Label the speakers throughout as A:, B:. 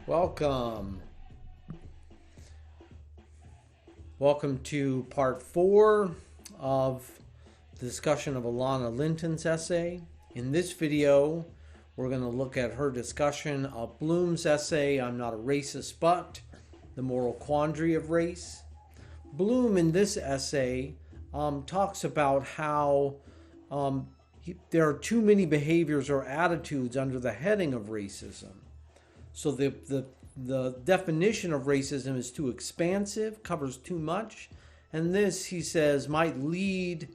A: Welcome. Welcome to part 4 of the discussion of Alana Linton's essay. In this video, we're going to look at her discussion of Blum's essay, I'm Not a Racist, But the Moral Quandary of Race. Blum, in this essay, talks about how there are too many behaviors or attitudes under the heading of racism. So the definition of racism is too expansive, covers too much, and this, he says, might lead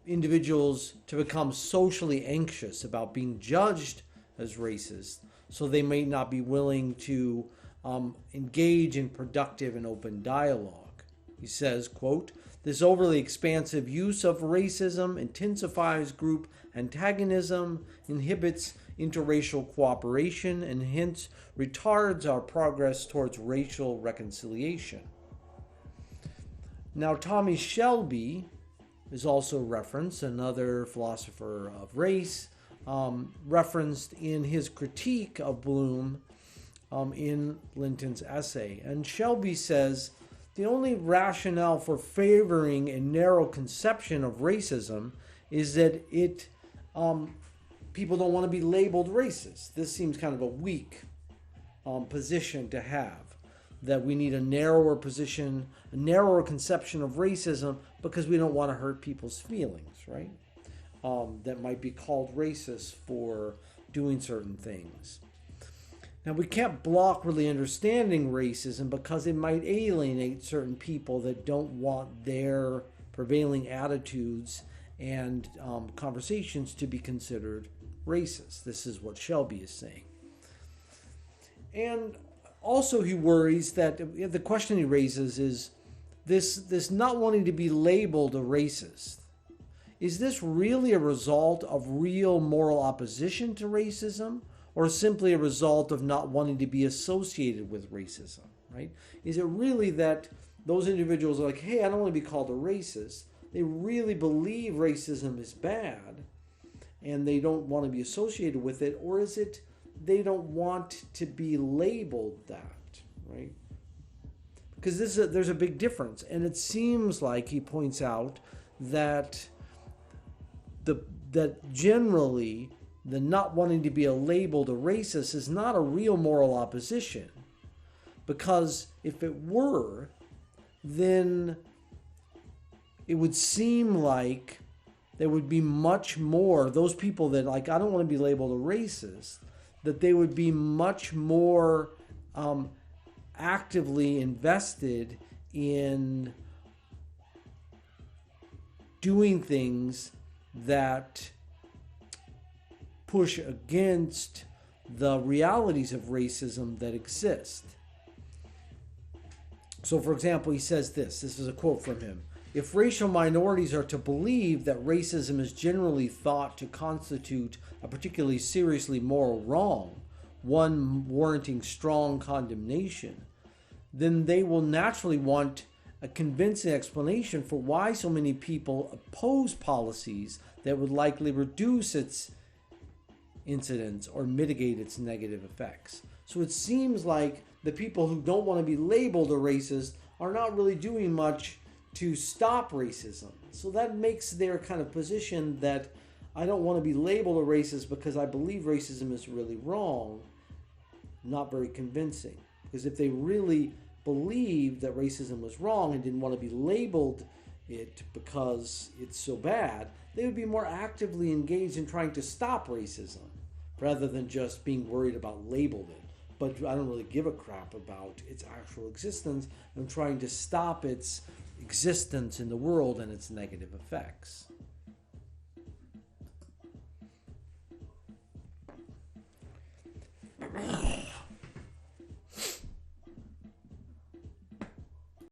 A: individuals to become socially anxious about being judged as racist, so they may not be willing to engage in productive and open dialogue. He says, quote, "This overly expansive use of racism intensifies group antagonism, inhibits interracial cooperation, and hence retards our progress towards racial reconciliation." Now, Tommy Shelby is also referenced, another philosopher of race, referenced in his critique of Blum in Linton's essay. And Shelby says, the only rationale for favoring a narrow conception of racism is that people don't want to be labeled racist. This seems kind of a weak position to have, that we need a narrower position, a narrower conception of racism because we don't want to hurt people's feelings, right? That might be called racist for doing certain things. Now, we can't block really understanding racism because it might alienate certain people that don't want their prevailing attitudes and conversations to be considered racist. This is what Shelby is saying. And also he worries that the question he raises is this not wanting to be labeled a racist. Is this really a result of real moral opposition to racism, or simply a result of not wanting to be associated with racism, right? Is it really that those individuals are like, hey, I don't want to be called a racist. They really believe racism is bad and they don't want to be associated with it, or is it they don't want to be labeled that, right? Because there's a big difference. And it seems like he points out that that generally the not wanting to be labeled a racist is not a real moral opposition. Because if it were, then it would seem like there would be much more, those people that like, I don't want to be labeled a racist, that they would be much more actively invested in doing things that push against the realities of racism that exist. So, for example, he says this is a quote from him. "If racial minorities are to believe that racism is generally thought to constitute a particularly seriously moral wrong, one warranting strong condemnation, then they will naturally want a convincing explanation for why so many people oppose policies that would likely reduce its incidence or mitigate its negative effects." So it seems like the people who don't want to be labeled a racist are not really doing much to stop racism. So that makes their kind of position that I don't want to be labeled a racist because I believe racism is really wrong, not very convincing. Because if they really believed that racism was wrong and didn't want to be labeled it because it's so bad, they would be more actively engaged in trying to stop racism rather than just being worried about labeling it. But I don't really give a crap about its actual existence. I'm trying to stop its existence in the world and its negative effects.